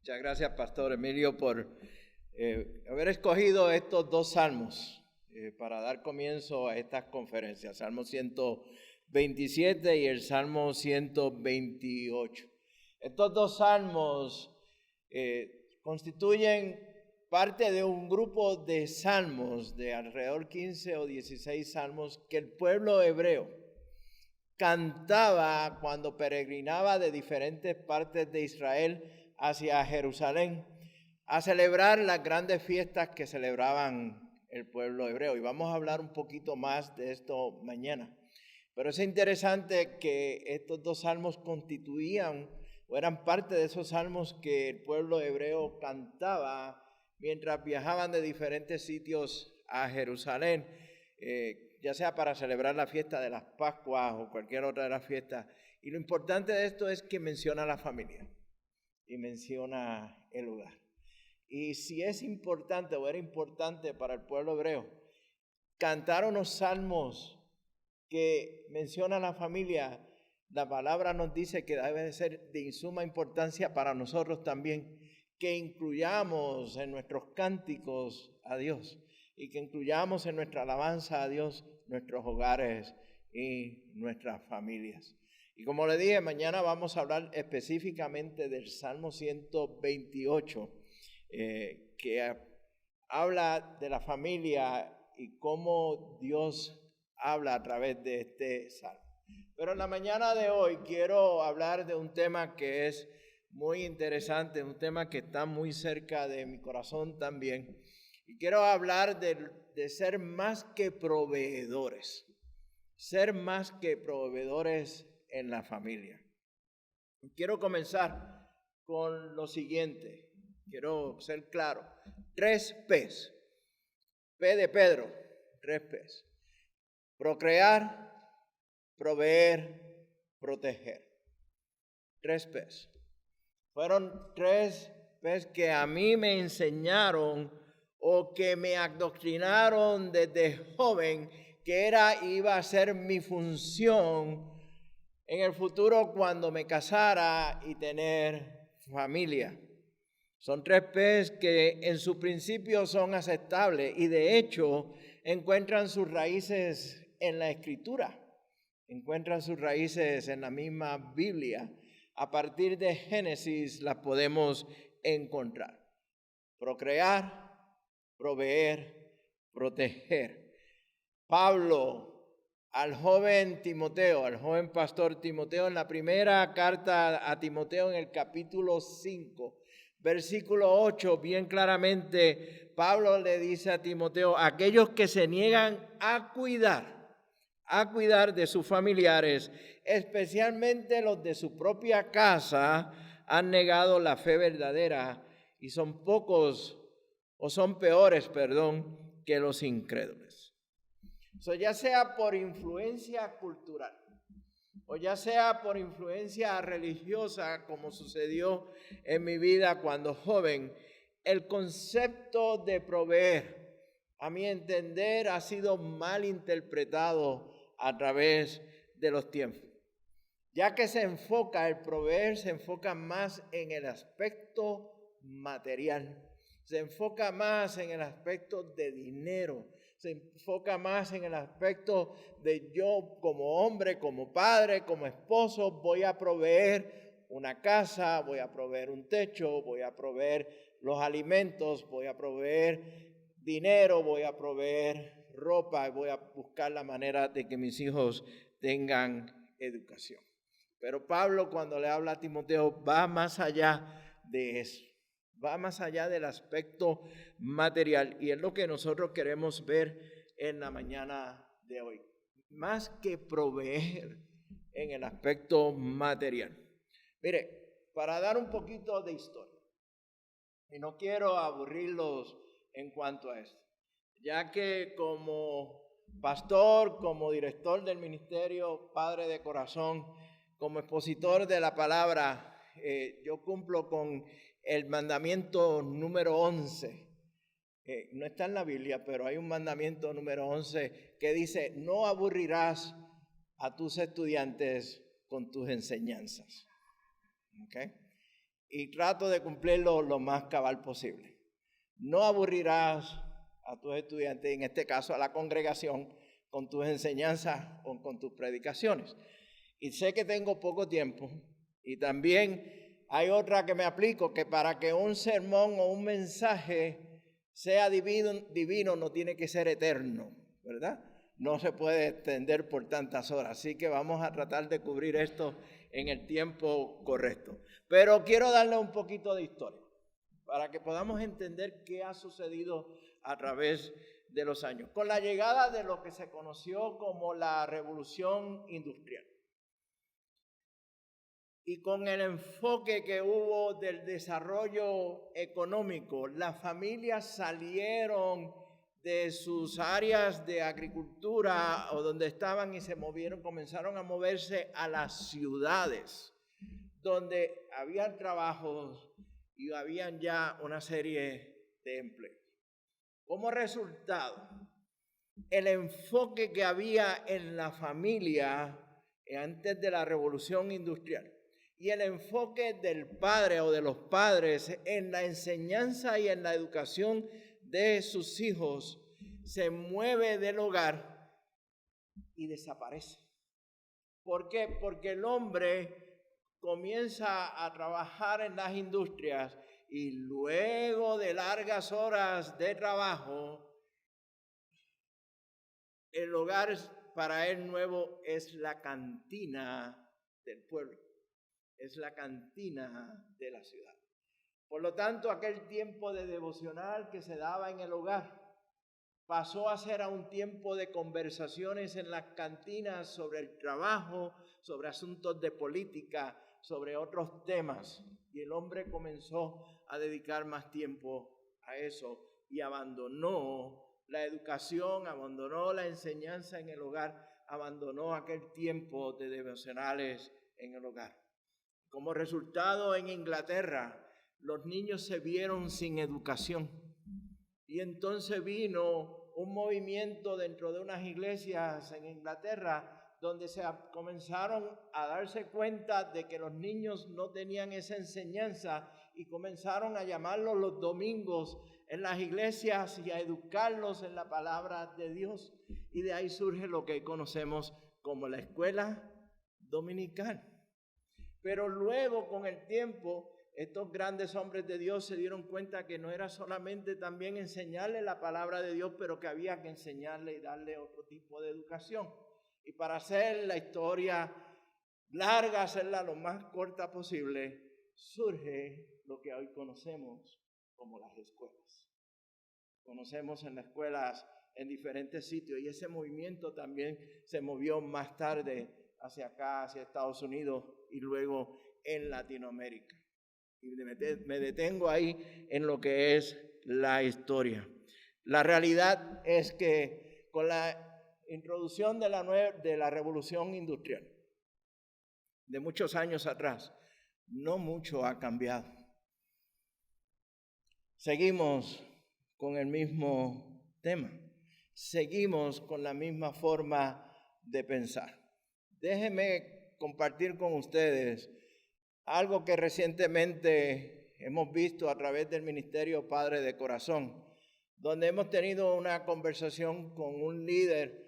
Muchas gracias, Pastor Emilio, por haber escogido estos dos salmos para dar comienzo a estas conferencias. Salmo 127 y el Salmo 128. Estos dos salmos constituyen parte de un grupo de salmos de alrededor 15 o 16 salmos que el pueblo hebreo cantaba cuando peregrinaba de diferentes partes de Israel hacia Jerusalén a celebrar las grandes fiestas que celebraban el pueblo hebreo. Y vamos a hablar un poquito más de esto mañana. Pero es interesante que estos dos salmos constituían o eran parte de esos salmos que el pueblo hebreo cantaba mientras viajaban de diferentes sitios a Jerusalén, ya sea para celebrar la fiesta de las Pascuas o cualquier otra de las fiestas. Y lo importante de esto es que menciona la familia y menciona el hogar. Y si es importante o era importante para el pueblo hebreo cantar unos salmos que mencionan la familia, la palabra nos dice que debe de ser de suma importancia para nosotros también, que incluyamos en nuestros cánticos a Dios y que incluyamos en nuestra alabanza a Dios nuestros hogares y nuestras familias. Y como le dije, mañana vamos a hablar específicamente del Salmo 128, que habla de la familia y cómo Dios habla a través de este salmo. Pero en la mañana de hoy quiero hablar de un tema que es muy interesante, un tema que está muy cerca de mi corazón también. Y quiero hablar de ser más que proveedores, ser más que proveedores en la familia. Quiero comenzar con lo siguiente, quiero ser claro, 3 P's, P de Pedro, 3 P's, procrear, proveer, proteger, 3 P's. Fueron 3 P's que a mí me enseñaron o que me adoctrinaron desde joven que iba a ser mi función en el futuro cuando me casara y tener familia. Son 3 P's que en su principio son aceptables y de hecho encuentran sus raíces en la Escritura, encuentran sus raíces en la misma Biblia. A partir de Génesis las podemos encontrar. Procrear, proveer, proteger. Pablo al joven Timoteo, al joven pastor Timoteo, en la primera carta a Timoteo en el capítulo 5, versículo 8, bien claramente, Pablo le dice a Timoteo, aquellos que se niegan a cuidar de sus familiares, especialmente los de su propia casa, han negado la fe verdadera y son pocos, o son peores, que los incrédulos. Ya sea por influencia cultural o ya sea por influencia religiosa, como sucedió en mi vida cuando joven, el concepto de proveer, a mi entender, ha sido mal interpretado a través de los tiempos, ya que el proveer se enfoca más en el aspecto material, se enfoca más en el aspecto de dinero, se enfoca más en el aspecto de yo como hombre, como padre, como esposo, voy a proveer una casa, voy a proveer un techo, voy a proveer los alimentos, voy a proveer dinero, voy a proveer ropa, voy a buscar la manera de que mis hijos tengan educación. Pero Pablo, cuando le habla a Timoteo, va más allá de eso. Va más allá del aspecto material y es lo que nosotros queremos ver en la mañana de hoy. Más que proveer en el aspecto material. Mire, para dar un poquito de historia, y no quiero aburrirlos en cuanto a esto, ya que como pastor, como director del ministerio, padre de corazón, como expositor de la palabra, yo cumplo con el mandamiento número 11. No está en la Biblia, pero hay un mandamiento número 11 que dice, no aburrirás a tus estudiantes con tus enseñanzas. ¿Okay? y trato de cumplirlo lo más cabal posible. No aburrirás a tus estudiantes, en este caso a la congregación, con tus enseñanzas o con tus predicaciones. Y sé que tengo poco tiempo y también hay otra que me aplico, que para que un sermón o un mensaje sea divino no tiene que ser eterno, ¿verdad? No se puede extender por tantas horas, así que vamos a tratar de cubrir esto en el tiempo correcto. Pero quiero darle un poquito de historia para que podamos entender qué ha sucedido a través de los años. Con la llegada de lo que se conoció como la Revolución Industrial y con el enfoque que hubo del desarrollo económico, las familias salieron de sus áreas de agricultura o donde estaban y se movieron, comenzaron a moverse a las ciudades, donde habían trabajos y habían ya una serie de empleos. Como resultado, el enfoque que había en la familia antes de la Revolución Industrial y el enfoque del padre o de los padres en la enseñanza y en la educación de sus hijos se mueve del hogar y desaparece. ¿Por qué? Porque el hombre comienza a trabajar en las industrias y luego de largas horas de trabajo, el hogar para él nuevo es la cantina del pueblo, es la cantina de la ciudad. Por lo tanto, aquel tiempo de devocional que se daba en el hogar pasó a ser a un tiempo de conversaciones en las cantinas sobre el trabajo, sobre asuntos de política, sobre otros temas. Y el hombre comenzó a dedicar más tiempo a eso y abandonó la educación, abandonó la enseñanza en el hogar, abandonó aquel tiempo de devocionales en el hogar. Como resultado, en Inglaterra, los niños se vieron sin educación. Y entonces vino un movimiento dentro de unas iglesias en Inglaterra donde se comenzaron a darse cuenta de que los niños no tenían esa enseñanza y comenzaron a llamarlos los domingos en las iglesias y a educarlos en la palabra de Dios. Y de ahí surge lo que conocemos como la escuela dominical. Pero luego, con el tiempo, estos grandes hombres de Dios se dieron cuenta que no era solamente también enseñarle la palabra de Dios, pero que había que enseñarle y darle otro tipo de educación. Y para hacer la historia larga, hacerla lo más corta posible, surge lo que hoy conocemos como las escuelas. Conocemos en las escuelas en diferentes sitios y ese movimiento también se movió más tarde hacia acá, hacia Estados Unidos y luego en Latinoamérica. Y me detengo ahí en lo que es la historia. La realidad es que con la introducción de la Revolución Industrial, de muchos años atrás, no mucho ha cambiado. Seguimos con el mismo tema, seguimos con la misma forma de pensar. Déjenme compartir con ustedes algo que recientemente hemos visto a través del Ministerio Padre de Corazón, donde hemos tenido una conversación con un líder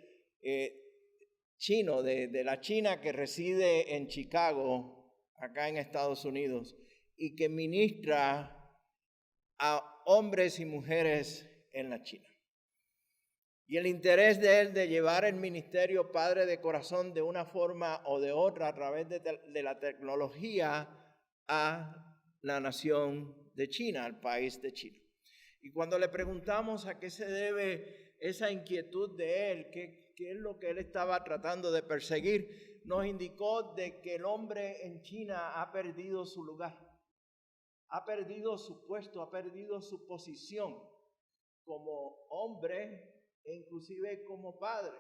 chino, de la China, que reside en Chicago, acá en Estados Unidos, y que ministra a hombres y mujeres en la China. Y el interés de él de llevar el ministerio Padre de Corazón de una forma o de otra a través de la tecnología a la nación de China, al país de China. Y cuando le preguntamos a qué se debe esa inquietud de él, qué es lo que él estaba tratando de perseguir, nos indicó de que el hombre en China ha perdido su lugar, ha perdido su puesto, ha perdido su posición como hombre e inclusive como padre,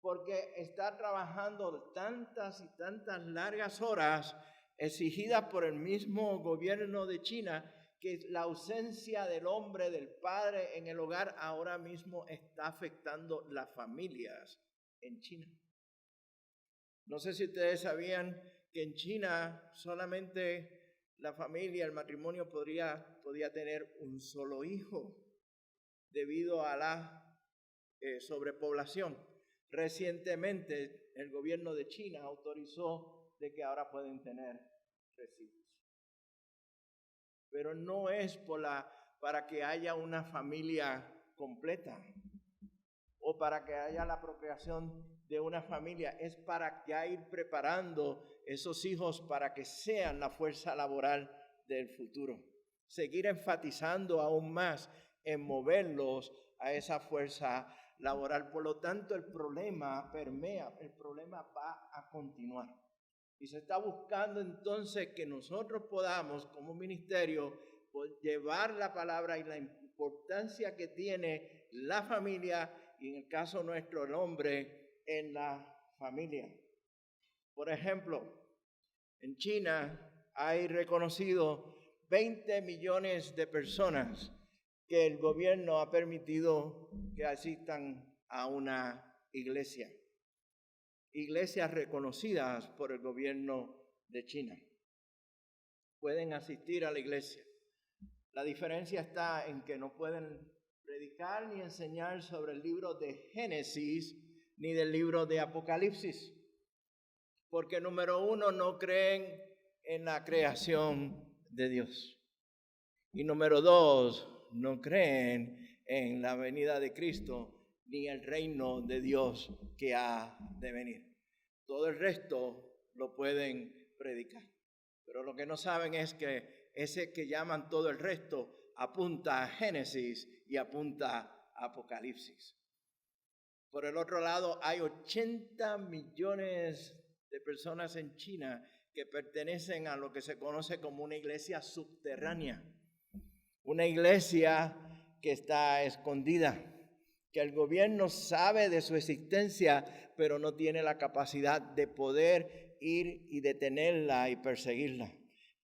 porque está trabajando tantas y tantas largas horas exigidas por el mismo gobierno de China, que la ausencia del hombre, del padre en el hogar ahora mismo está afectando las familias en China. No sé si ustedes sabían que en China solamente la familia, el matrimonio podía tener un solo hijo debido a la sobrepoblación. Recientemente el gobierno de China autorizó de que ahora pueden tener 3 hijos. Pero no es para que haya una familia completa o para que haya la procreación de una familia, es para ya ir preparando esos hijos para que sean la fuerza laboral del futuro. Seguir enfatizando aún más en moverlos a esa fuerza laboral. Por lo tanto, el problema permea, el problema va a continuar. Y se está buscando entonces que nosotros podamos, como ministerio, llevar la palabra y la importancia que tiene la familia, y en el caso nuestro, el hombre en la familia. Por ejemplo, en China hay reconocido 20 millones de personas que el gobierno ha permitido que asistan a una iglesia. Iglesias reconocidas por el gobierno de China. Pueden asistir a la iglesia. La diferencia está en que no pueden predicar ni enseñar sobre el libro de Génesis ni del libro de Apocalipsis. Porque número 1, no creen en la creación de Dios. Y número 2, no creen en la venida de Cristo ni el reino de Dios que ha de venir. Todo el resto lo pueden predicar. Pero lo que no saben es que ese que llaman todo el resto apunta a Génesis y apunta a Apocalipsis. Por el otro lado, hay 80 millones de personas en China que pertenecen a lo que se conoce como una iglesia subterránea. Una iglesia que está escondida, que el gobierno sabe de su existencia, pero no tiene la capacidad de poder ir y detenerla y perseguirla.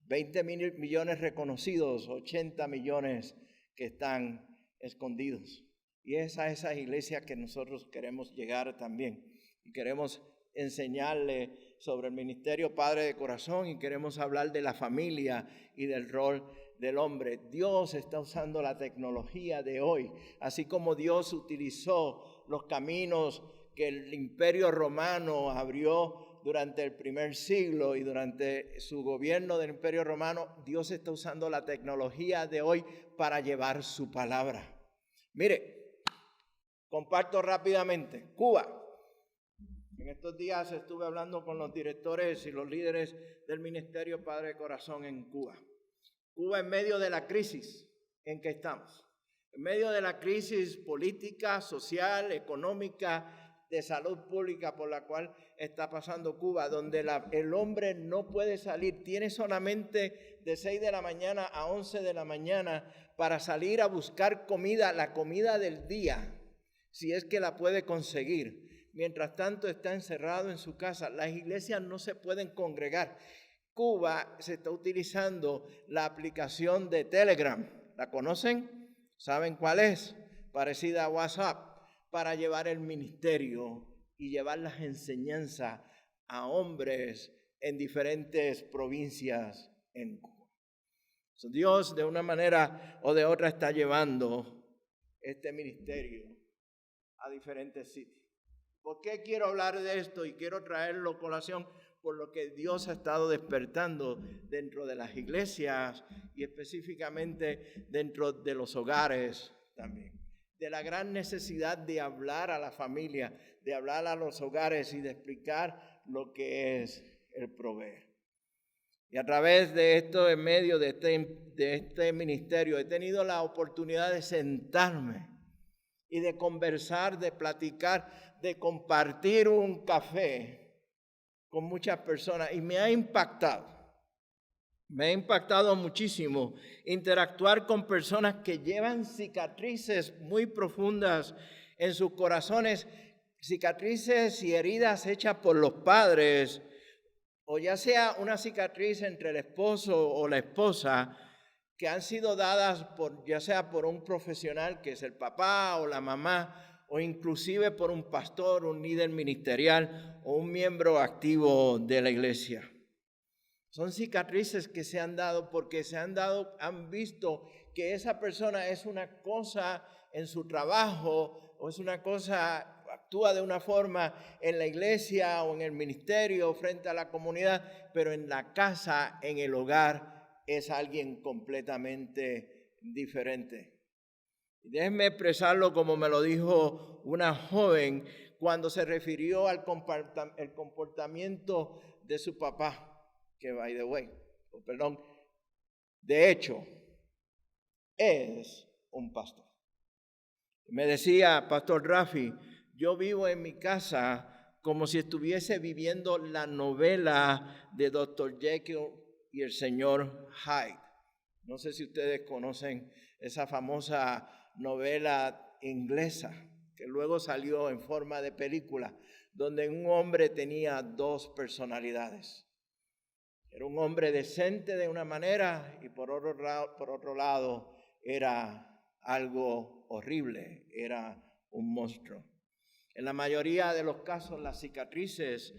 20 millones reconocidos, 80 millones que están escondidos. Y es a esa iglesia que nosotros queremos llegar también. Y queremos enseñarle sobre el ministerio Padre de Corazón y queremos hablar de la familia y del rol del hombre. Dios está usando la tecnología de hoy, así como Dios utilizó los caminos que el Imperio Romano abrió durante el primer siglo y durante su gobierno del Imperio Romano. Dios está usando la tecnología de hoy para llevar su palabra. Mire, comparto rápidamente. Cuba. En estos días estuve hablando con los directores y los líderes del ministerio Padre de Corazón en Cuba. Cuba en medio de la crisis en que estamos, en medio de la crisis política, social, económica, de salud pública por la cual está pasando Cuba, donde el hombre no puede salir, tiene solamente de 6 de la mañana a 11 de la mañana para salir a buscar comida, la comida del día, si es que la puede conseguir. Mientras tanto está encerrado en su casa, las iglesias no se pueden congregar. Cuba se está utilizando la aplicación de Telegram. ¿La conocen? ¿Saben cuál es? Parecida a WhatsApp, para llevar el ministerio y llevar las enseñanzas a hombres en diferentes provincias en Cuba. Dios de una manera o de otra está llevando este ministerio a diferentes sitios. ¿Por qué quiero hablar de esto y quiero traerlo a colación? Por lo que Dios ha estado despertando dentro de las iglesias y específicamente dentro de los hogares también. De la gran necesidad de hablar a la familia, de hablar a los hogares y de explicar lo que es el proveer. Y a través de esto, en medio de este ministerio, he tenido la oportunidad de sentarme y de conversar, de platicar, de compartir un café con muchas personas y me ha impactado muchísimo interactuar con personas que llevan cicatrices muy profundas en sus corazones, cicatrices y heridas hechas por los padres, o ya sea una cicatriz entre el esposo o la esposa, que han sido dadas ya sea por un profesional que es el papá o la mamá, o inclusive por un pastor, un líder ministerial o un miembro activo de la iglesia. Son cicatrices que se han dado porque han visto que esa persona es una cosa en su trabajo o es una cosa, actúa de una forma en la iglesia o en el ministerio frente a la comunidad, pero en la casa, en el hogar, es alguien completamente diferente. Déjenme expresarlo como me lo dijo una joven cuando se refirió al comportamiento de su papá, que de hecho, es un pastor. Me decía, Pastor Rafi, yo vivo en mi casa como si estuviese viviendo la novela de Dr. Jekyll y el señor Hyde. No sé si ustedes conocen esa famosa novela inglesa que luego salió en forma de película, donde un hombre tenía dos personalidades. Era un hombre decente de una manera y por otro lado era algo horrible, era un monstruo. En la mayoría de los casos las cicatrices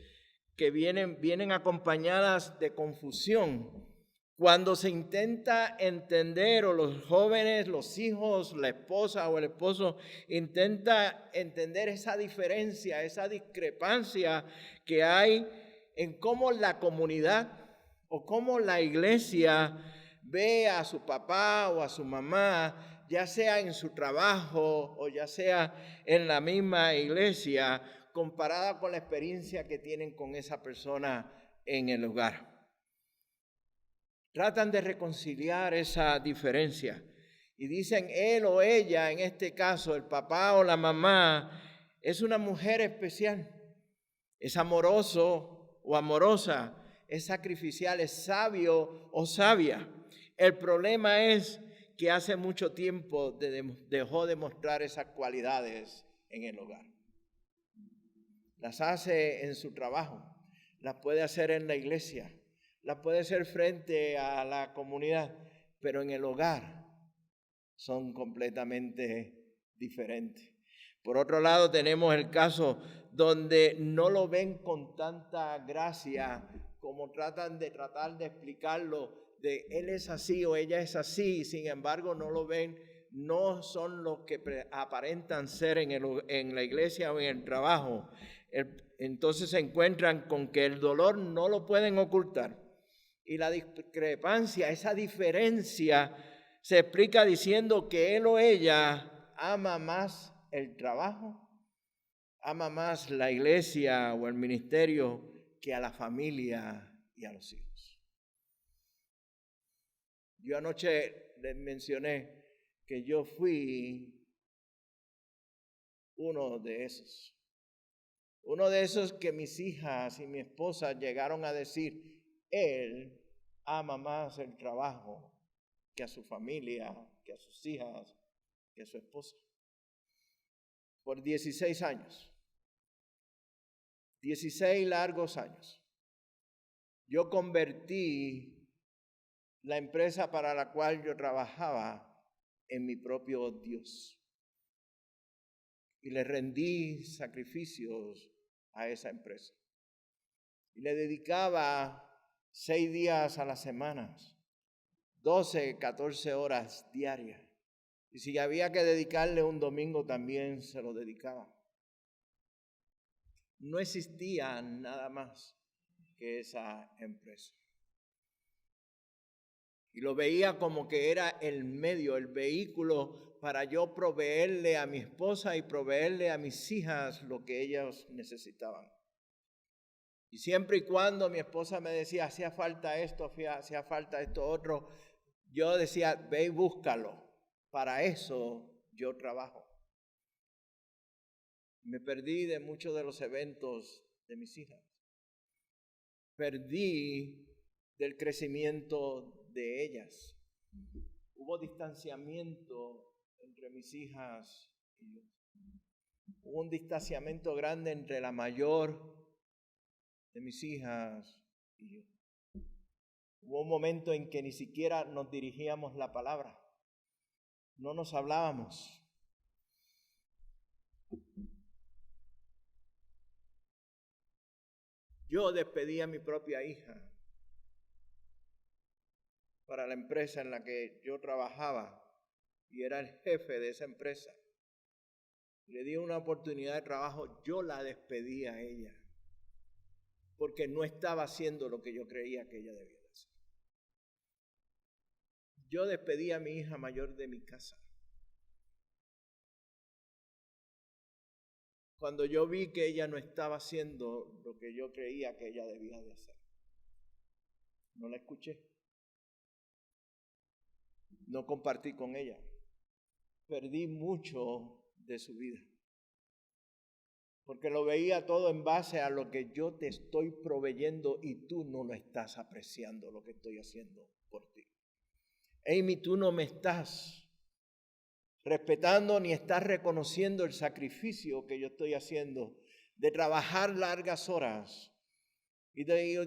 que vienen acompañadas de confusión. Cuando se intenta entender, o los jóvenes, los hijos, la esposa o el esposo intenta entender esa diferencia, esa discrepancia que hay en cómo la comunidad o cómo la iglesia ve a su papá o a su mamá, ya sea en su trabajo o ya sea en la misma iglesia, comparada con la experiencia que tienen con esa persona en el hogar. Tratan de reconciliar esa diferencia y dicen él o ella, en este caso el papá o la mamá, es una mujer especial, es amoroso o amorosa, es sacrificial, es sabio o sabia. El problema es que hace mucho tiempo dejó de mostrar esas cualidades en el hogar. Las hace en su trabajo, las puede hacer en la iglesia, las puede hacer frente a la comunidad, pero en el hogar son completamente diferentes. Por otro lado, tenemos el caso donde no lo ven con tanta gracia como tratan de explicarlo, de él es así o ella es así, sin embargo no lo ven, no son los que aparentan ser en la iglesia o en el trabajo. Entonces se encuentran con que el dolor no lo pueden ocultar. Y la discrepancia, esa diferencia, se explica diciendo que él o ella ama más el trabajo, ama más la iglesia o el ministerio que a la familia y a los hijos. Yo anoche les mencioné que yo fui uno de esos. Uno de esos que mis hijas y mi esposa llegaron a decir, él ama más el trabajo que a su familia, que a sus hijas, que a su esposa. Por 16 años. 16 largos años. Yo convertí la empresa para la cual yo trabajaba en mi propio Dios. Y le rendí sacrificios a esa empresa. Y le dedicaba 6 días a la semana, 12, 14 horas diarias. Y si había que dedicarle un domingo, también se lo dedicaba. No existía nada más que esa empresa. Y lo veía como que era el medio, el vehículo para yo proveerle a mi esposa y proveerle a mis hijas lo que ellas necesitaban. Y siempre y cuando mi esposa me decía, hacía falta esto otro, yo decía, ve y búscalo. Para eso yo trabajo. Me perdí de muchos de los eventos de mis hijas. Perdí del crecimiento de ellas. Hubo distanciamiento entre mis hijas y yo. Hubo un distanciamiento grande entre la mayor de mis hijas y yo. Hubo un momento en que ni siquiera nos dirigíamos la palabra. No nos hablábamos. Yo despedí a mi propia hija para la empresa en la que yo trabajaba y era el jefe de esa empresa. Le di una oportunidad de trabajo, yo la despedí a ella porque no estaba haciendo lo que yo creía que ella debía hacer. Yo despedí a mi hija mayor de mi casa. Cuando yo vi que ella no estaba haciendo lo que yo creía que ella debía de hacer. No la escuché. No compartí con ella. Perdí mucho de su vida. Porque lo veía todo en base a lo que yo te estoy proveyendo y tú no lo estás apreciando lo que estoy haciendo por ti. Amy, tú no me estás respetando ni estás reconociendo el sacrificio que yo estoy haciendo de trabajar largas horas y de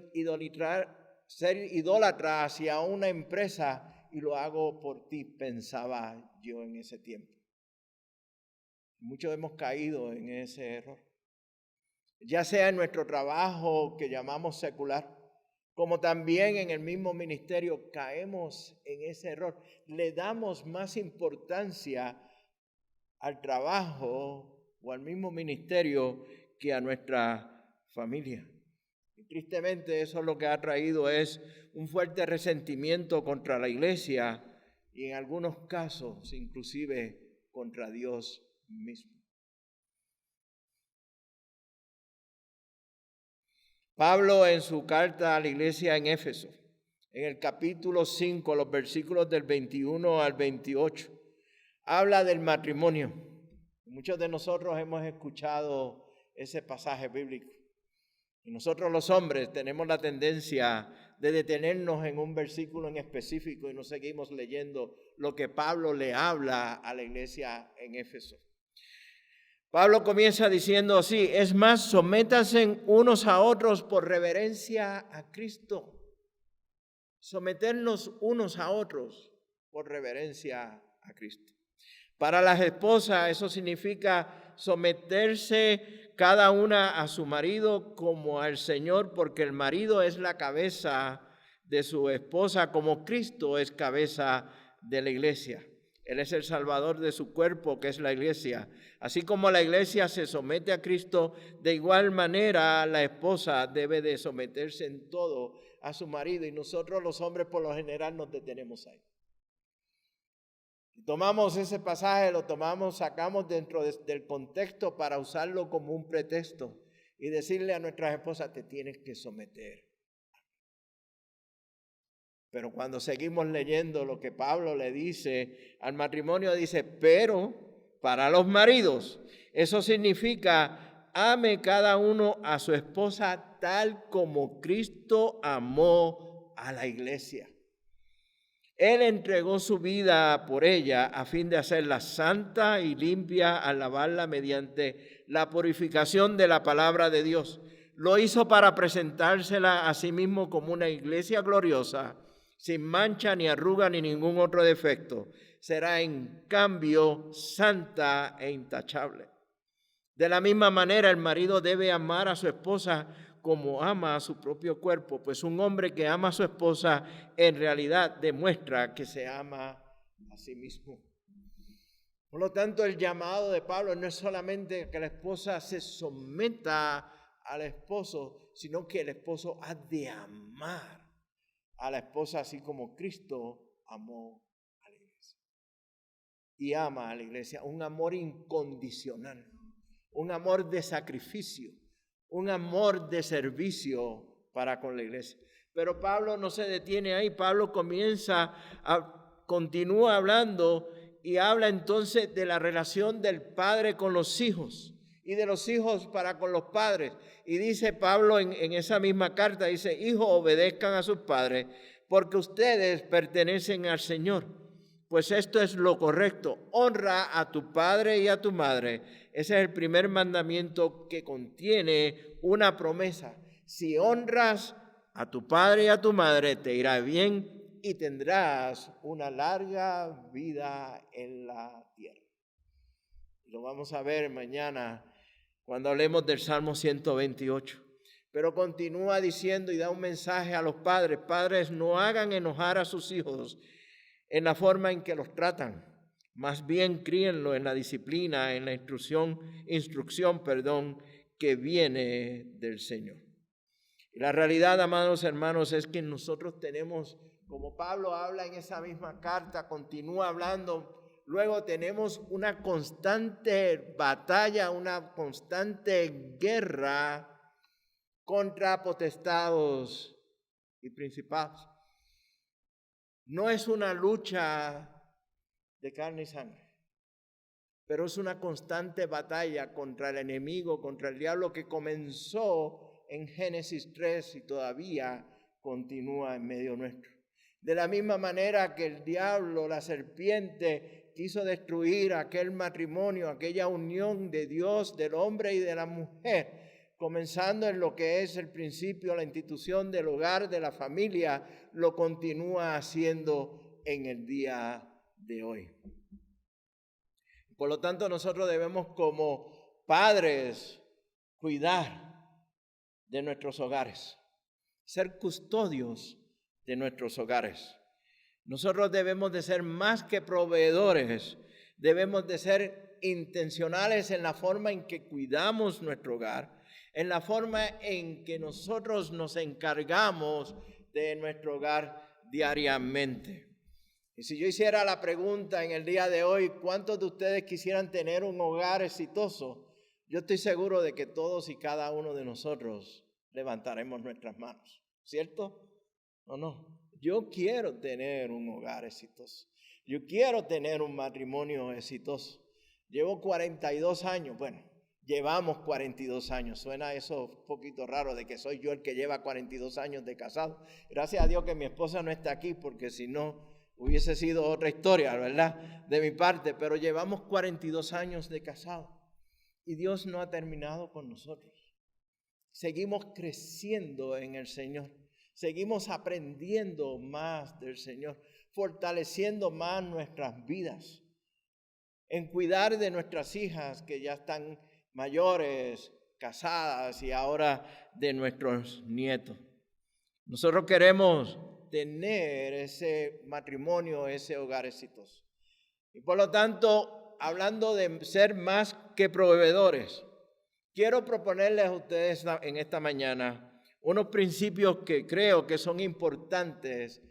ser idólatra hacia una empresa, y lo hago por ti, pensaba yo en ese tiempo. Muchos hemos caído en ese error, ya sea en nuestro trabajo que llamamos secular, como también en el mismo ministerio caemos en ese error. Le damos más importancia al trabajo o al mismo ministerio que a nuestra familia. Y tristemente eso lo que ha traído es un fuerte resentimiento contra la iglesia y en algunos casos inclusive contra Dios mismo. Pablo en su carta a la iglesia en Éfeso, en el capítulo 5, los versículos del 21 al 28, habla del matrimonio. Muchos de nosotros hemos escuchado ese pasaje bíblico. Y nosotros los hombres tenemos la tendencia de detenernos en un versículo en específico y no seguimos leyendo lo que Pablo le habla a la iglesia en Éfeso. Pablo comienza diciendo así: es más, sométanse unos a otros por reverencia a Cristo. Someternos unos a otros por reverencia a Cristo. Para las esposas eso significa someterse cada una a su marido como al Señor, porque el marido es la cabeza de su esposa, como Cristo es cabeza de la iglesia. Él es el salvador de su cuerpo, que es la iglesia. Así como la iglesia se somete a Cristo, de igual manera la esposa debe de someterse en todo a su marido. Y nosotros los hombres por lo general nos detenemos ahí. Tomamos ese pasaje, sacamos dentro del contexto para usarlo como un pretexto y decirle a nuestras esposas: te tienes que someter. Pero cuando seguimos leyendo lo que Pablo le dice al matrimonio, dice: pero para los maridos, eso significa ame cada uno a su esposa tal como Cristo amó a la iglesia. Él entregó su vida por ella a fin de hacerla santa y limpia al lavarla mediante la purificación de la palabra de Dios. Lo hizo para presentársela a sí mismo como una iglesia gloriosa, sin mancha ni arruga ni ningún otro defecto. Será en cambio santa e intachable. De la misma manera, el marido debe amar a su esposa como ama a su propio cuerpo, pues un hombre que ama a su esposa en realidad demuestra que se ama a sí mismo. Por lo tanto, el llamado de Pablo no es solamente que la esposa se someta al esposo, sino que el esposo ha de amar a la esposa así como Cristo amó a la iglesia. Y ama a la iglesia, un amor incondicional, un amor de sacrificio, un amor de servicio para con la iglesia. Pero Pablo no se detiene ahí. Pablo continúa hablando y habla entonces de la relación del padre con los hijos y de los hijos para con los padres. Y dice Pablo en esa misma carta, dice: hijos, obedezcan a sus padres porque ustedes pertenecen al Señor. Pues esto es lo correcto: honra a tu padre y a tu madre. Ese es el primer mandamiento que contiene una promesa. Si honras a tu padre y a tu madre, te irá bien y tendrás una larga vida en la tierra. Lo vamos a ver mañana cuando hablemos del Salmo 128. Pero continúa diciendo y da un mensaje a los padres: padres, no hagan enojar a sus hijos en la forma en que los tratan. Más bien críenlo en la disciplina, en la instrucción, que viene del Señor. Y la realidad, amados hermanos, es que nosotros tenemos, como Pablo habla en esa misma carta, continúa hablando, luego tenemos una constante batalla, una constante guerra contra potestados y principados. No es una lucha de carne y sangre, pero es una constante batalla contra el enemigo, contra el diablo, que comenzó en Génesis 3 y todavía continúa en medio nuestro. De la misma manera que el diablo, la serpiente, quiso destruir aquel matrimonio, aquella unión de Dios, del hombre y de la mujer, comenzando en lo que es el principio, la institución del hogar, de la familia, lo continúa haciendo en el día de hoy. Por lo tanto, nosotros debemos, como padres, cuidar de nuestros hogares, ser custodios de nuestros hogares. Nosotros debemos de ser más que proveedores, debemos de ser intencionales en la forma en que cuidamos nuestro hogar, en la forma en que nosotros nos encargamos de nuestro hogar diariamente. Y si yo hiciera la pregunta en el día de hoy, ¿cuántos de ustedes quisieran tener un hogar exitoso? Yo estoy seguro de que todos y cada uno de nosotros levantaremos nuestras manos, ¿cierto? ¿O no? Yo quiero tener un hogar exitoso. Yo quiero tener un matrimonio exitoso. Llevo 42 años, bueno, llevamos 42 años. Suena eso un poquito raro de que soy yo el que lleva 42 años de casado. Gracias a Dios que mi esposa no está aquí, porque si no hubiese sido otra historia, ¿verdad? De mi parte, pero llevamos 42 años de casado y Dios no ha terminado con nosotros. Seguimos creciendo en el Señor. Seguimos aprendiendo más del Señor, fortaleciendo más nuestras vidas, en cuidar de nuestras hijas que ya están mayores, casadas, y ahora de nuestros nietos. Nosotros queremos tener ese matrimonio, ese hogar exitoso. Y por lo tanto, hablando de ser más que proveedores, quiero proponerles a ustedes en esta mañana unos principios que creo que son importantes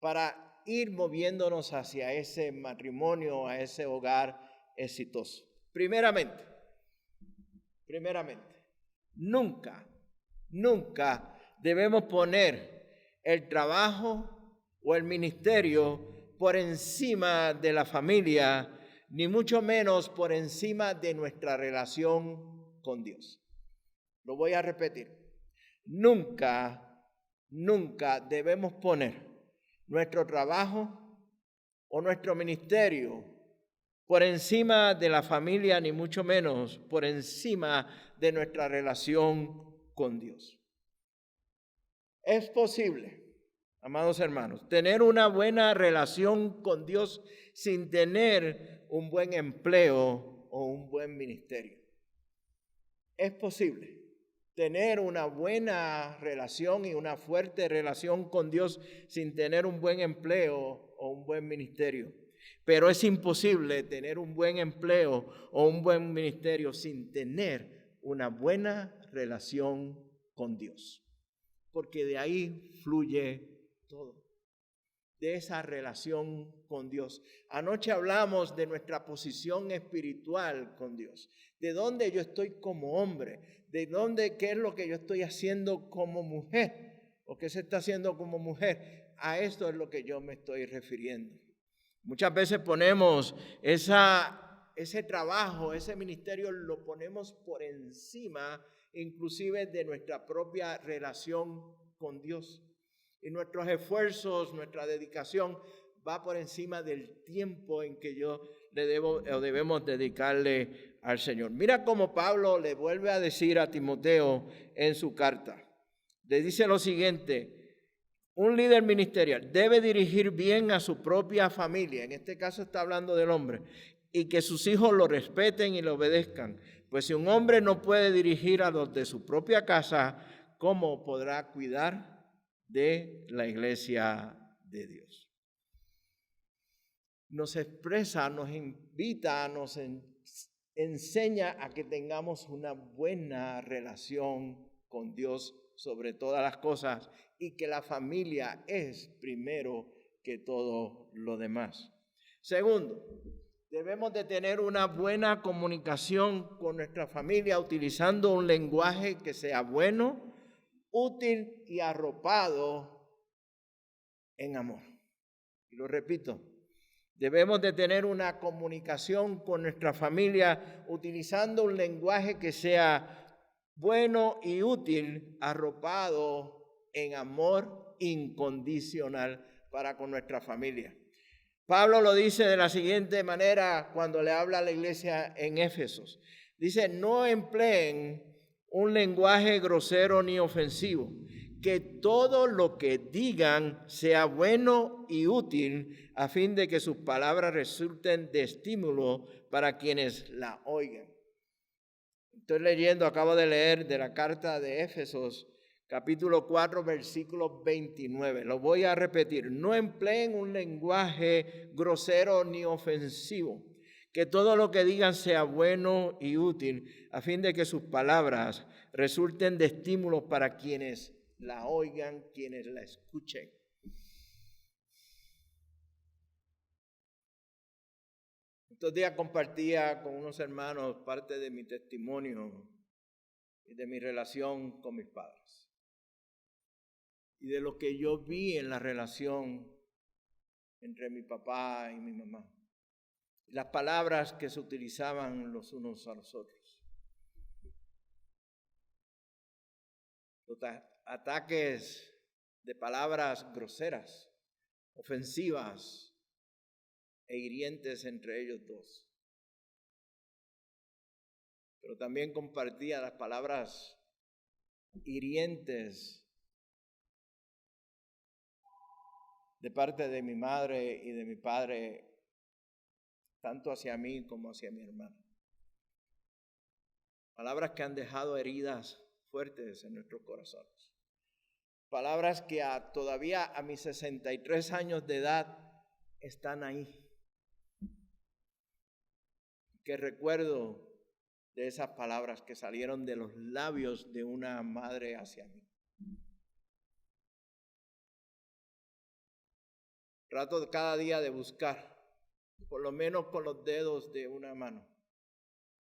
para ir moviéndonos hacia ese matrimonio, a ese hogar exitoso. Primeramente, nunca debemos poner el trabajo o el ministerio por encima de la familia, ni mucho menos por encima de nuestra relación con Dios. Lo voy a repetir. Nunca debemos poner nuestro trabajo o nuestro ministerio por encima de la familia, ni mucho menos por encima de nuestra relación con Dios. Es posible, amados hermanos, tener una buena relación con Dios sin tener un buen empleo o un buen ministerio. Es posible tener una buena relación y una fuerte relación con Dios sin tener un buen empleo o un buen ministerio. Pero es imposible tener un buen empleo o un buen ministerio sin tener una buena relación con Dios. Porque de ahí fluye todo, de esa relación con Dios. Anoche hablamos de nuestra posición espiritual con Dios, de dónde yo estoy como hombre, qué es lo que yo estoy haciendo como mujer, o qué se está haciendo como mujer. A esto es lo que yo me estoy refiriendo. Muchas veces ponemos ese trabajo, ese ministerio, lo ponemos por encima, inclusive de nuestra propia relación con Dios. Y nuestros esfuerzos, nuestra dedicación va por encima del tiempo en que debemos dedicarle al Señor. Mira cómo Pablo le vuelve a decir a Timoteo en su carta. Le dice lo siguiente: un líder ministerial debe dirigir bien a su propia familia, en este caso está hablando del hombre, y que sus hijos lo respeten y lo obedezcan. Pues si un hombre no puede dirigir a los de su propia casa, ¿cómo podrá cuidar de la iglesia de Dios? Nos expresa, nos invita, nos enseña a que tengamos una buena relación con Dios sobre todas las cosas y que la familia es primero que todo lo demás. Segundo, debemos de tener una buena comunicación con nuestra familia utilizando un lenguaje que sea bueno, útil y arropado en amor. Y lo repito, debemos de tener una comunicación con nuestra familia utilizando un lenguaje que sea bueno y útil, arropado en amor incondicional para con nuestra familia. Pablo lo dice de la siguiente manera cuando le habla a la iglesia en Éfesos. Dice, no empleen un lenguaje grosero ni ofensivo, que todo lo que digan sea bueno y útil a fin de que sus palabras resulten de estímulo para quienes la oigan. Acabo de leer de la carta de Éfesos, capítulo 4, versículo 29. Lo voy a repetir. No empleen un lenguaje grosero ni ofensivo. Que todo lo que digan sea bueno y útil, a fin de que sus palabras resulten de estímulo para quienes la oigan, quienes la escuchen. Estos días compartía con unos hermanos parte de mi testimonio y de mi relación con mis padres. Y de lo que yo vi en la relación entre mi papá y mi mamá. Las palabras que se utilizaban los unos a los otros. Los ataques de palabras groseras, ofensivas e hirientes entre ellos dos. Pero también compartía las palabras hirientes de parte de mi madre y de mi padre, tanto hacia mí como hacia mi hermana. Palabras que han dejado heridas fuertes en nuestros corazones. Palabras que todavía a mis 63 años de edad están ahí. Que recuerdo de esas palabras que salieron de los labios de una madre hacia mí. Trato cada día de buscar, por lo menos con los dedos de una mano,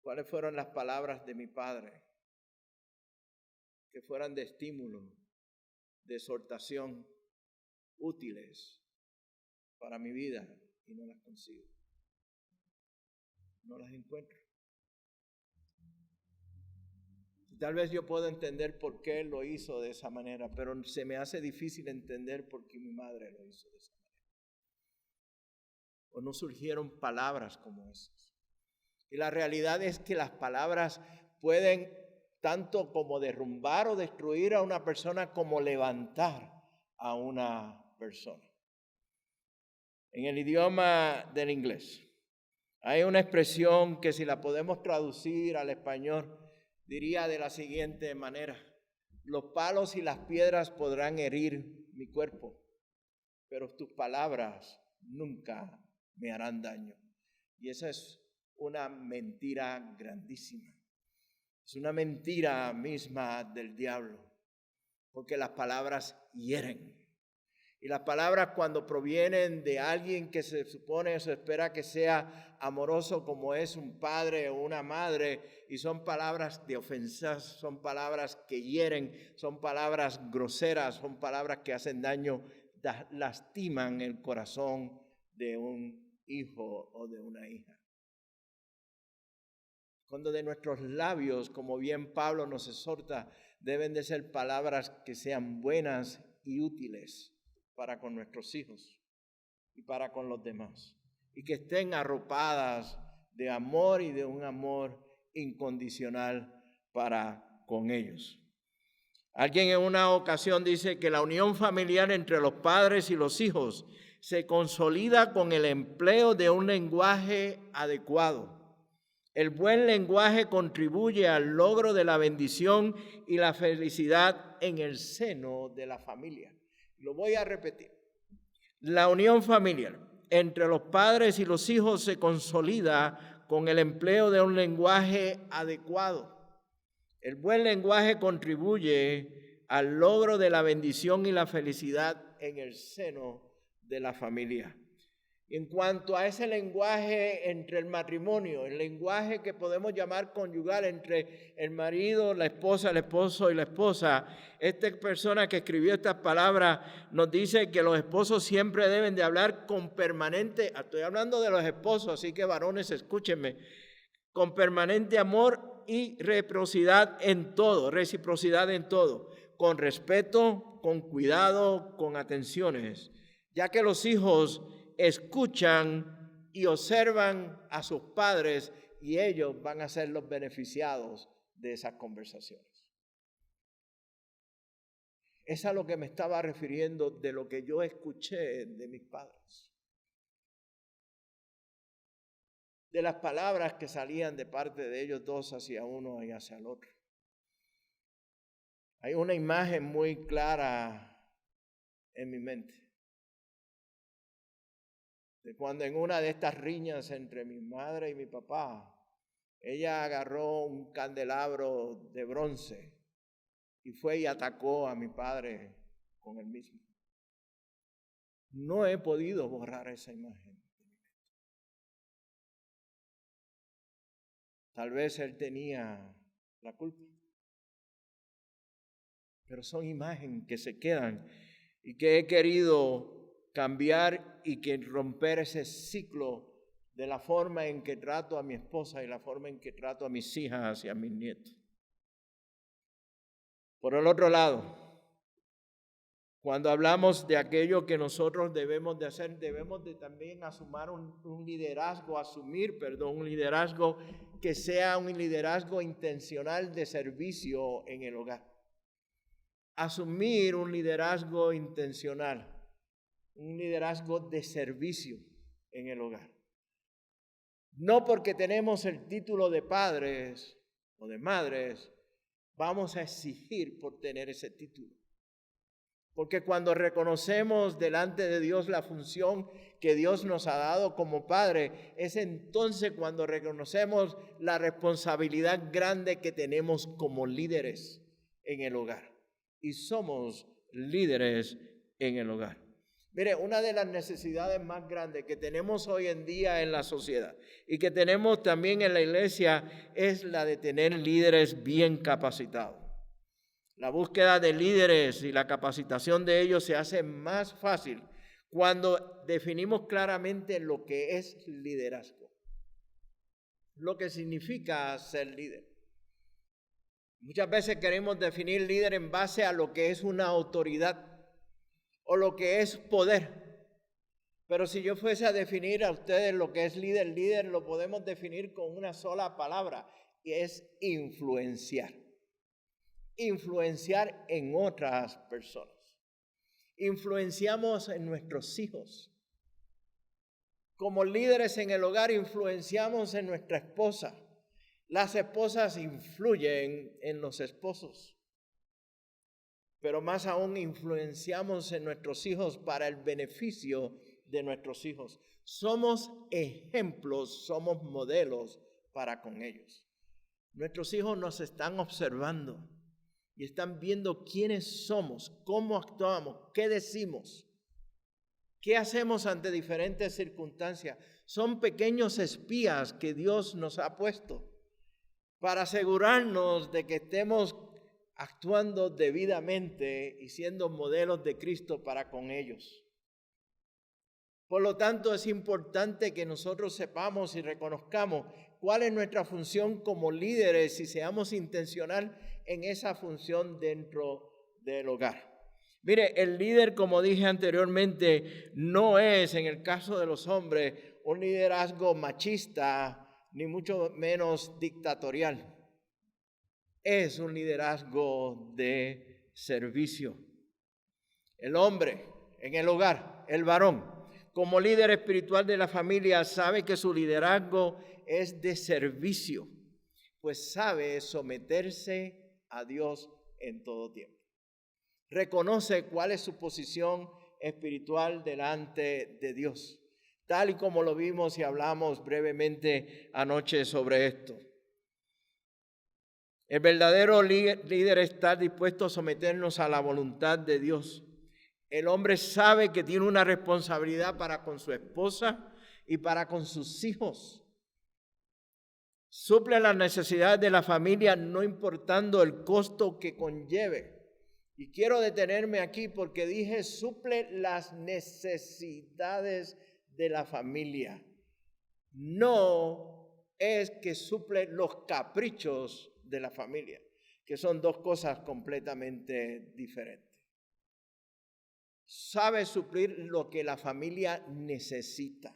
cuáles fueron las palabras de mi padre, que fueran de estímulo, de exhortación, útiles para mi vida, y no las consigo. No las encuentro. Tal vez yo puedo entender por qué él lo hizo de esa manera, pero se me hace difícil entender por qué mi madre lo hizo de esa manera. O no surgieron palabras como esas. Y la realidad es que las palabras pueden tanto como derrumbar o destruir a una persona como levantar a una persona. En el idioma del inglés hay una expresión que si la podemos traducir al español diría de la siguiente manera: los palos y las piedras podrán herir mi cuerpo, pero tus palabras nunca me harán daño. Y esa es una mentira grandísima. Es una mentira misma del diablo, porque las palabras hieren. Y las palabras, cuando provienen de alguien que se supone o se espera que sea amoroso como es un padre o una madre, y son palabras de ofensas, son palabras que hieren, son palabras groseras, son palabras que hacen daño, lastiman el corazón de un hijo o de una hija. Cuando de nuestros labios, como bien Pablo nos exhorta, deben de ser palabras que sean buenas y útiles para con nuestros hijos y para con los demás, y que estén arropadas de amor y de un amor incondicional para con ellos. Alguien en una ocasión dice que la unión familiar entre los padres y los hijos se consolida con el empleo de un lenguaje adecuado, El buen lenguaje contribuye al logro de la bendición y la felicidad en el seno de la familia. Lo voy a repetir. La unión familiar entre los padres y los hijos se consolida con el empleo de un lenguaje adecuado. El buen lenguaje contribuye al logro de la bendición y la felicidad en el seno de la familia. En cuanto a ese lenguaje entre el matrimonio, el lenguaje que podemos llamar conyugal entre el marido, la esposa, el esposo y la esposa, esta persona que escribió estas palabras nos dice que los esposos siempre deben de hablar con permanente, estoy hablando de los esposos, así que varones, escúchenme, con permanente amor y reciprocidad en todo, con respeto, con cuidado, con atenciones, ya que los hijos escuchan y observan a sus padres y ellos van a ser los beneficiados de esas conversaciones. Es a lo que me estaba refiriendo de lo que yo escuché de mis padres. De las palabras que salían de parte de ellos dos hacia uno y hacia el otro. Hay una imagen muy clara en mi mente. De cuando en una de estas riñas entre mi madre y mi papá, ella agarró un candelabro de bronce y fue y atacó a mi padre con el mismo. No he podido borrar esa imagen. Tal vez él tenía la culpa, pero son imágenes que se quedan y que he querido cambiar y que romper ese ciclo de la forma en que trato a mi esposa y la forma en que trato a mis hijas y a mis nietos. Por el otro lado, cuando hablamos de aquello que nosotros debemos de hacer, debemos de también asumir un liderazgo que sea un liderazgo intencional de servicio en el hogar. Asumir un liderazgo intencional. Un liderazgo de servicio en el hogar. No porque tenemos el título de padres o de madres, vamos a exigir por tener ese título. Porque cuando reconocemos delante de Dios la función que Dios nos ha dado como padre, es entonces cuando reconocemos la responsabilidad grande que tenemos como líderes en el hogar. Y somos líderes en el hogar. Mire, una de las necesidades más grandes que tenemos hoy en día en la sociedad y que tenemos también en la iglesia es la de tener líderes bien capacitados. La búsqueda de líderes y la capacitación de ellos se hace más fácil cuando definimos claramente lo que es liderazgo, lo que significa ser líder. Muchas veces queremos definir líder en base a lo que es una autoridad o lo que es poder. Pero si yo fuese a definir a ustedes lo que es líder lo podemos definir con una sola palabra, y es influenciar. Influenciar en otras personas. Influenciamos en nuestros hijos. Como líderes en el hogar influenciamos en nuestra esposa. Las esposas influyen en los esposos. Pero más aún influenciamos en nuestros hijos para el beneficio de nuestros hijos. Somos ejemplos, somos modelos para con ellos. Nuestros hijos nos están observando y están viendo quiénes somos, cómo actuamos, qué decimos, qué hacemos ante diferentes circunstancias. Son pequeños espías que Dios nos ha puesto para asegurarnos de que estemos actuando debidamente y siendo modelos de Cristo para con ellos. Por lo tanto, es importante que nosotros sepamos y reconozcamos cuál es nuestra función como líderes y seamos intencionales en esa función dentro del hogar. Mire, el líder, como dije anteriormente, no es, en el caso de los hombres, un liderazgo machista, ni mucho menos dictatorial. Es un liderazgo de servicio. El hombre en el hogar, el varón, Como líder espiritual de la familia, sabe que su liderazgo es de servicio, pues sabe someterse a Dios en todo tiempo. Reconoce cuál es su posición espiritual delante de Dios, tal y como lo vimos y hablamos brevemente anoche sobre esto. El verdadero líder está dispuesto a someternos a la voluntad de Dios. El hombre sabe que tiene una responsabilidad para con su esposa y para con sus hijos. Suple las necesidades de la familia no importando el costo que conlleve. Y quiero detenerme aquí porque dije suple las necesidades de la familia. No es que suple los caprichos de la familia, que son dos cosas completamente diferentes. Sabe suplir lo que la familia necesita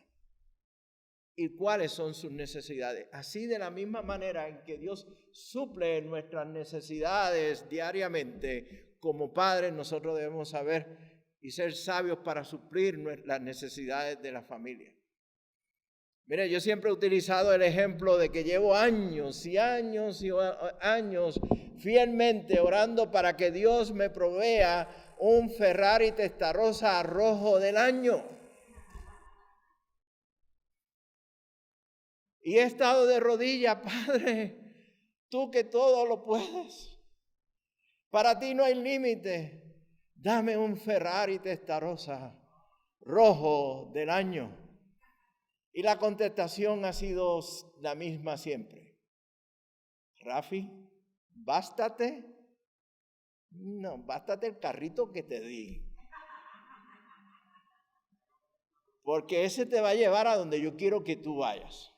y cuáles son sus necesidades. Así, de la misma manera en que Dios suple nuestras necesidades diariamente, como padres nosotros debemos saber y ser sabios para suplir las necesidades de la familia. Mire, yo siempre he utilizado el ejemplo de que llevo años y años y años fielmente orando para que Dios me provea un Ferrari Testarossa rojo del año. Y he estado de rodillas, Padre, tú que todo lo puedes. Para ti no hay límite. Dame un Ferrari Testarossa rojo del año. Y la contestación ha sido la misma siempre. Rafi, bástate. No, bástate el carrito que te di. Porque ese te va a llevar a donde yo quiero que tú vayas.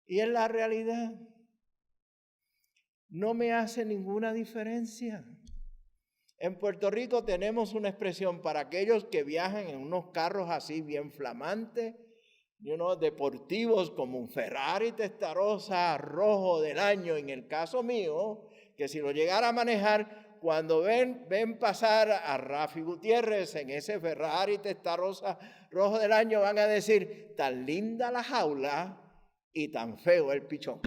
Y en la realidad no me hace ninguna diferencia. En Puerto Rico tenemos una expresión para aquellos que viajan en unos carros así bien flamantes, y unos deportivos como un Ferrari Testarossa rojo del año, en el caso mío, que si lo llegara a manejar, cuando ven pasar a Rafi Gutiérrez en ese Ferrari Testarossa rojo del año, van a decir, tan linda la jaula y tan feo el pichón.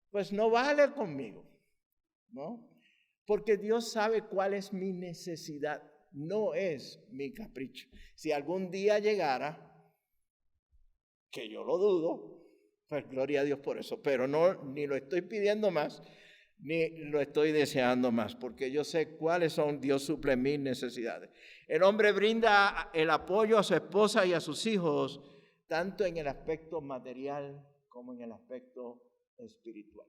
Pues no vale conmigo, ¿no? Porque Dios sabe cuál es mi necesidad, no es mi capricho. Si algún día llegara, que yo lo dudo, pues gloria a Dios por eso, pero no, ni lo estoy pidiendo más, ni lo estoy deseando más, porque yo sé cuáles son, Dios suple mis necesidades. El hombre brinda el apoyo a su esposa y a sus hijos, tanto en el aspecto material como en el aspecto espiritual,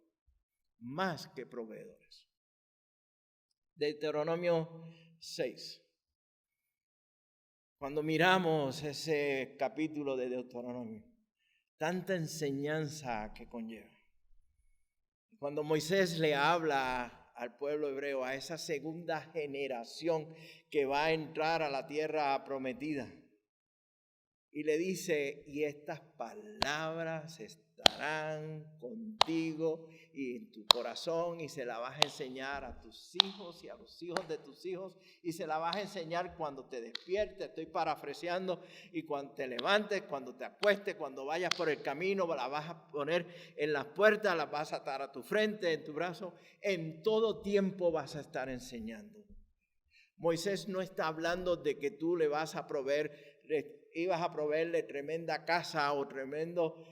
más que proveedores. Deuteronomio 6. Cuando miramos ese capítulo de Deuteronomio, tanta enseñanza que conlleva. Cuando Moisés le habla al pueblo hebreo, a esa segunda generación que va a entrar a la tierra prometida, y le dice, y estas palabras estarán contigo y en tu corazón, y se la vas a enseñar a tus hijos y a los hijos de tus hijos, y se la vas a enseñar cuando te despiertes, estoy parafraseando, y cuando te levantes, cuando te acuestes, cuando vayas por el camino, la vas a poner en las puertas, la vas a atar a tu frente, en tu brazo, en todo tiempo vas a estar enseñando. Moisés no está hablando de que tú le vas a proveer, ibas a proveerle tremenda casa o tremendo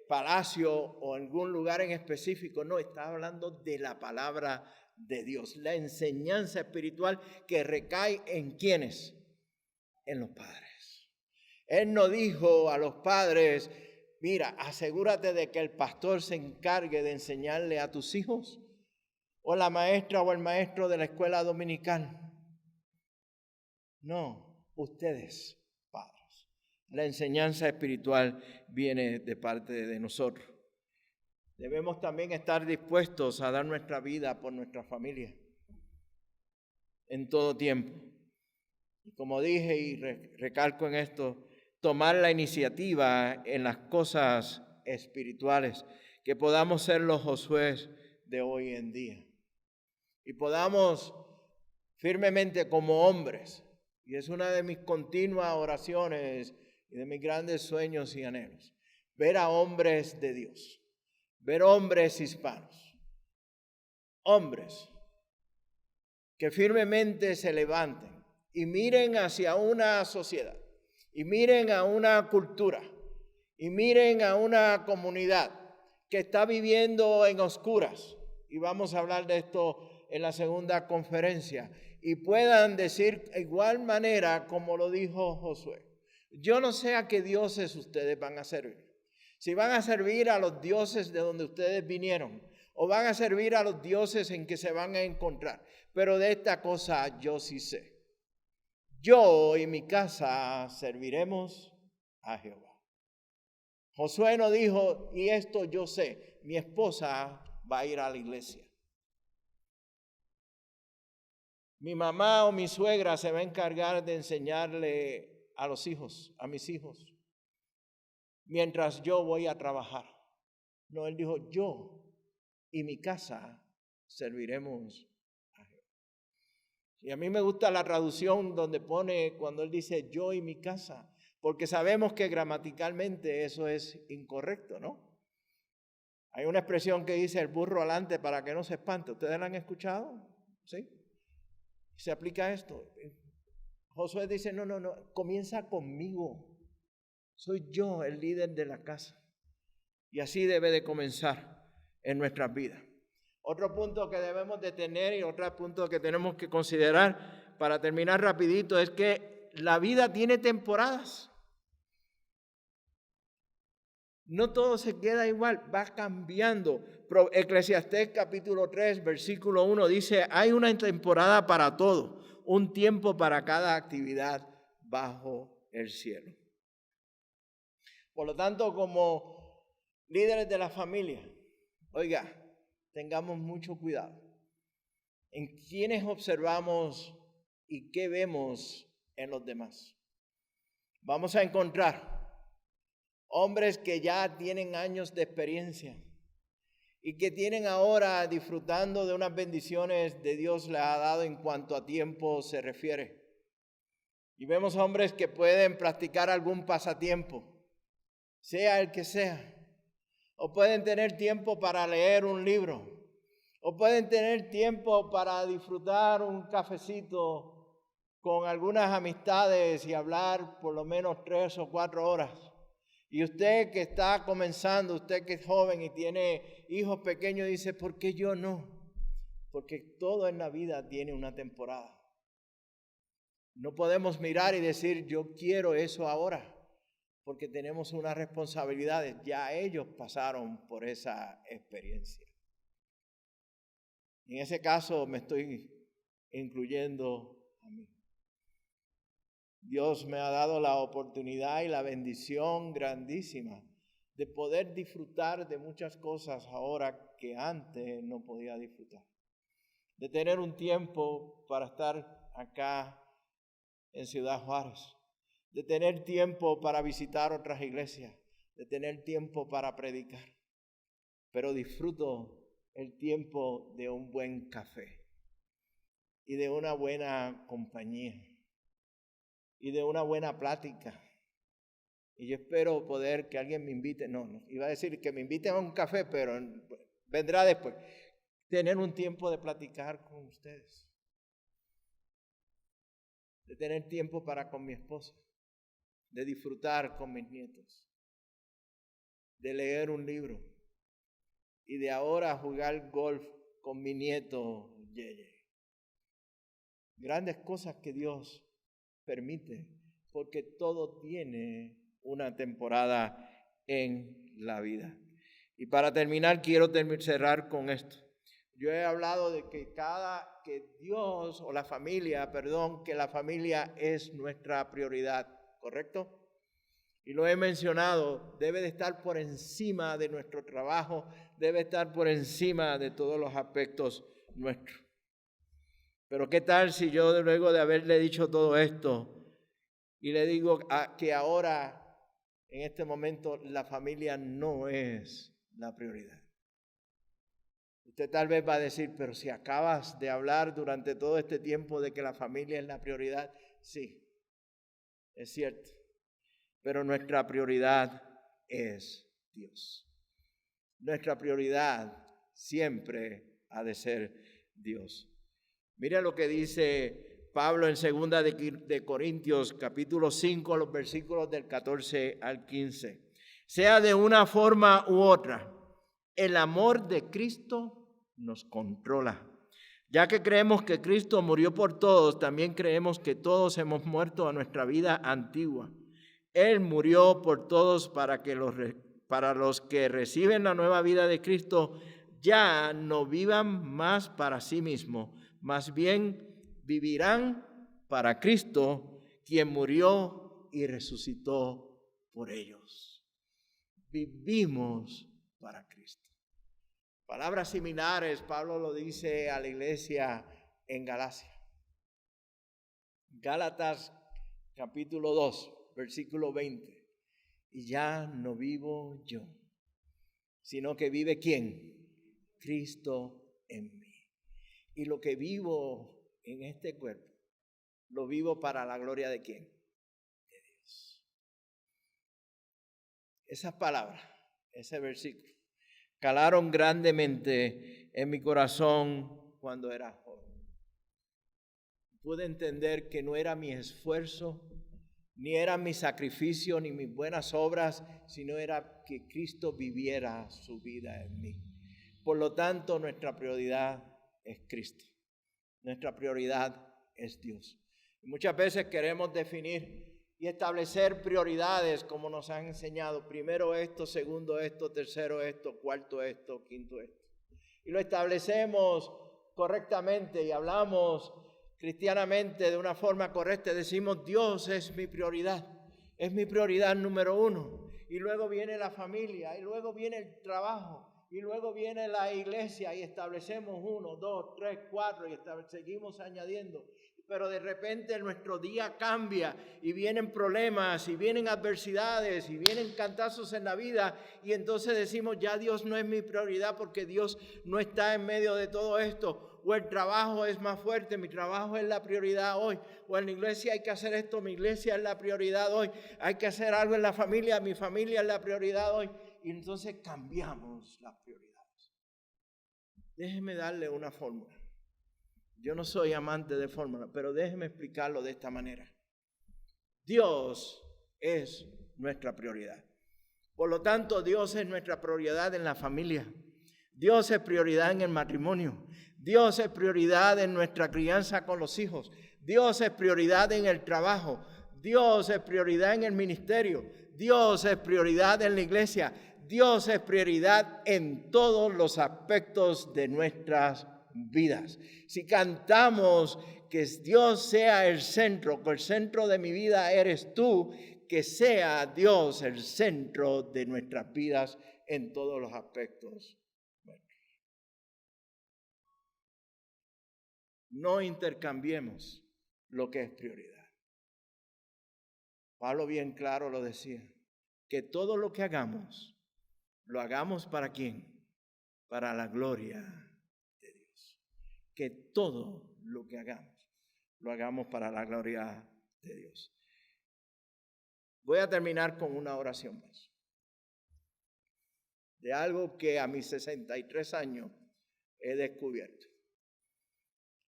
palacio o algún lugar en específico. No, está hablando de la palabra de Dios, la enseñanza espiritual que recae en ¿quiénes? En los padres. Él no dijo a los padres, mira, asegúrate de que el pastor se encargue de enseñarle a tus hijos, o la maestra o el maestro de la escuela dominical. No, ustedes, padres. La enseñanza espiritual viene de parte de nosotros. Debemos también estar dispuestos a dar nuestra vida por nuestra familia en todo tiempo. Y como dije y recalco en esto, tomar la iniciativa en las cosas espirituales, que podamos ser los Josué de hoy en día y podamos firmemente como hombres Y es una de mis continuas oraciones y de mis grandes sueños y anhelos. Ver a hombres de Dios, ver hombres hispanos, hombres que firmemente se levanten y miren hacia una sociedad, y miren a una cultura, y miren a una comunidad que está viviendo en oscuras. Y vamos a hablar de esto en la segunda conferencia. Y puedan decir de igual manera como lo dijo Josué: yo no sé a qué dioses ustedes van a servir. Si van a servir a los dioses de donde ustedes vinieron, o van a servir a los dioses en que se van a encontrar. Pero de esta cosa yo sí sé. Yo y mi casa serviremos a Jehová. Josué no dijo, y esto yo sé, mi esposa va a ir a la iglesia. Mi mamá o mi suegra se va a encargar de enseñarle a los hijos, a mis hijos, mientras yo voy a trabajar. No, él dijo, yo y mi casa serviremos a Jehová. Y a mí me gusta la traducción donde pone, cuando él dice yo y mi casa, porque sabemos que gramaticalmente eso es incorrecto, ¿no? Hay una expresión que dice el burro alante para que no se espante. ¿Ustedes la han escuchado? ¿Sí? Se aplica esto. Josué dice, no, comienza conmigo. Soy yo el líder de la casa. Y así debe de comenzar en nuestras vidas. Otro punto que debemos de tener y otro punto que tenemos que considerar para terminar rapidito es que la vida tiene temporadas. No todo se queda igual, va cambiando. Eclesiastés capítulo 3, versículo 1 dice, hay una temporada para todo, un tiempo para cada actividad bajo el cielo. Por lo tanto, como líderes de la familia, oiga, tengamos mucho cuidado en quiénes observamos y qué vemos en los demás. Vamos a encontrar hombres que ya tienen años de experiencia y que tienen ahora disfrutando de unas bendiciones de Dios les ha dado en cuanto a tiempo se refiere. Y vemos hombres que pueden practicar algún pasatiempo, sea el que sea, o pueden tener tiempo para leer un libro, o pueden tener tiempo para disfrutar un cafecito con algunas amistades y hablar por lo menos 3 o 4 horas. Y usted que está comenzando, usted que es joven y tiene hijos pequeños, dice, ¿por qué yo no? Porque todo en la vida tiene una temporada. No podemos mirar y decir, yo quiero eso ahora, porque tenemos unas responsabilidades. Ya ellos pasaron por esa experiencia. En ese caso me estoy incluyendo a mí. Dios me ha dado la oportunidad y la bendición grandísima de poder disfrutar de muchas cosas ahora que antes no podía disfrutar. De tener un tiempo para estar acá en Ciudad Juárez. De tener tiempo para visitar otras iglesias. De tener tiempo para predicar. Pero disfruto el tiempo de un buen café y de una buena compañía y de una buena plática. Y yo espero poder que alguien me invite, no, iba a decir que me inviten a un café, pero vendrá después. Tener un tiempo de platicar con ustedes. De tener tiempo para con mi esposa. De disfrutar con mis nietos. De leer un libro. Y de ahora jugar golf con mi nieto Yeye. Grandes cosas que Dios permite, porque todo tiene una temporada en la vida. Y para terminar, quiero cerrar con esto. Yo he hablado de que Dios o la familia, que la familia es nuestra prioridad, ¿correcto? Y lo he mencionado, debe de estar por encima de nuestro trabajo, debe estar por encima de todos los aspectos nuestros. Pero ¿qué tal si yo luego de haberle dicho todo esto y le digo que ahora, en este momento, la familia no es la prioridad? Usted tal vez va a decir, pero si acabas de hablar durante todo este tiempo de que la familia es la prioridad, sí, es cierto, pero nuestra prioridad es Dios. Nuestra prioridad siempre ha de ser Dios. Mira lo que dice Pablo en 2 de Corintios, capítulo 5, los versículos del 14 al 15. Sea de una forma u otra, el amor de Cristo nos controla. Ya que creemos que Cristo murió por todos, también creemos que todos hemos muerto a nuestra vida antigua. Él murió por todos para los que reciben la nueva vida de Cristo, ya no vivan más para sí mismos, más bien vivirán para Cristo, quien murió y resucitó por ellos. Vivimos para Cristo. Palabras similares, Pablo lo dice a la iglesia en Galacia. Gálatas capítulo 2, versículo 20. Y ya no vivo yo, sino que vive ¿quién? Cristo en mí. Y lo que vivo en este cuerpo, lo vivo para la gloria ¿de quién? De Dios. Esas palabras, ese versículo, calaron grandemente en mi corazón cuando era joven. Pude entender que no era mi esfuerzo, ni era mi sacrificio, ni mis buenas obras, sino era que Cristo viviera su vida en mí. Por lo tanto, nuestra prioridad es Cristo. Nuestra prioridad es Dios. Y muchas veces queremos definir y establecer prioridades como nos han enseñado. Primero esto, segundo esto, tercero esto, cuarto esto, quinto esto. Y lo establecemos correctamente y hablamos cristianamente de una forma correcta. Decimos, Dios es mi prioridad número uno. Y luego viene la familia, y luego viene el trabajo, y luego viene la iglesia y establecemos 1, 2, 3, 4 y seguimos añadiendo. Pero de repente nuestro día cambia y vienen problemas y vienen adversidades y vienen cantazos en la vida y entonces decimos ya Dios no es mi prioridad porque Dios no está en medio de todo esto. O el trabajo es más fuerte, mi trabajo es la prioridad hoy. O en la iglesia hay que hacer esto, mi iglesia es la prioridad hoy. Hay que hacer algo en la familia, mi familia es la prioridad hoy. Y entonces cambiamos las prioridades. Déjeme darle una fórmula. Yo no soy amante de fórmula, pero déjeme explicarlo de esta manera. Dios es nuestra prioridad. Por lo tanto, Dios es nuestra prioridad en la familia. Dios es prioridad en el matrimonio. Dios es prioridad en nuestra crianza con los hijos. Dios es prioridad en el trabajo. Dios es prioridad en el ministerio. Dios es prioridad en la iglesia. Dios es prioridad en todos los aspectos de nuestras vidas. Si cantamos que Dios sea el centro, que el centro de mi vida eres tú, que sea Dios el centro de nuestras vidas en todos los aspectos. No intercambiemos lo que es prioridad. Pablo bien claro lo decía, que todo lo que hagamos, lo hagamos ¿para quién? Para la gloria. Que todo lo que hagamos, lo hagamos para la gloria de Dios. Voy a terminar con una oración más. De algo que a mis 63 años he descubierto.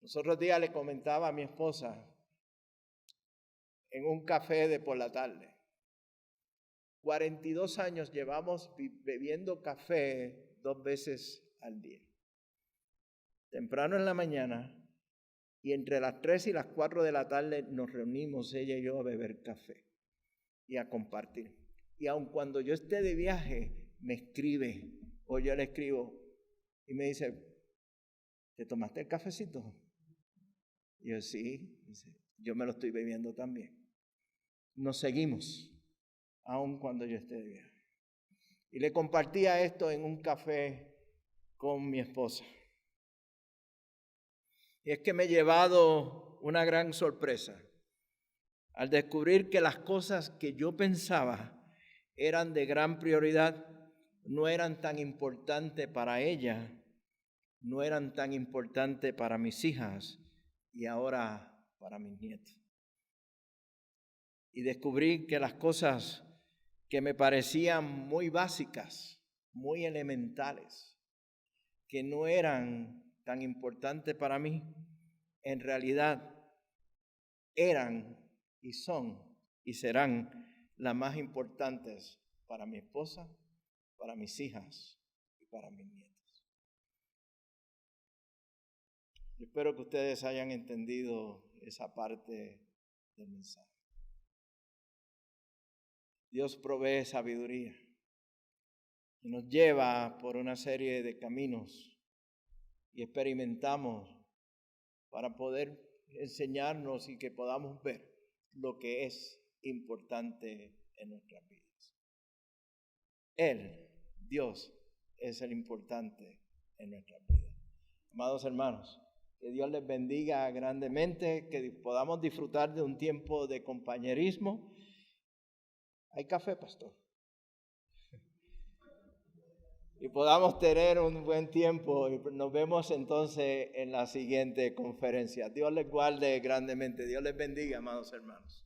Los otros días le comentaba a mi esposa en un café de por la tarde. 42 años llevamos bebiendo café 2 veces al día. Temprano en la mañana y entre las 3 y las 4 de la tarde nos reunimos ella y yo a beber café y a compartir. Y aun cuando yo esté de viaje, me escribe o yo le escribo y me dice, ¿te tomaste el cafecito? Y yo sí, dice, yo me lo estoy bebiendo también. Nos seguimos aun cuando yo esté de viaje. Y le compartía esto en un café con mi esposa. Y es que me he llevado una gran sorpresa al descubrir que las cosas que yo pensaba eran de gran prioridad no eran tan importantes para ella no eran tan importantes para mis hijas y ahora para mis nietos. Y descubrí que las cosas que me parecían muy básicas, muy elementales, que no eran tan importantes para mí, en realidad eran y son y serán las más importantes para mi esposa, para mis hijas y para mis nietos. Yo espero que ustedes hayan entendido esa parte del mensaje. Dios provee sabiduría y nos lleva por una serie de caminos y experimentamos para poder enseñarnos y que podamos ver lo que es importante en nuestras vidas. Él, Dios, es el importante en nuestras vidas. Amados hermanos, que Dios les bendiga grandemente, que podamos disfrutar de un tiempo de compañerismo. ¿Hay café, pastor? Y podamos tener un buen tiempo y nos vemos entonces en la siguiente conferencia. Dios les guarde grandemente. Dios les bendiga, amados hermanos.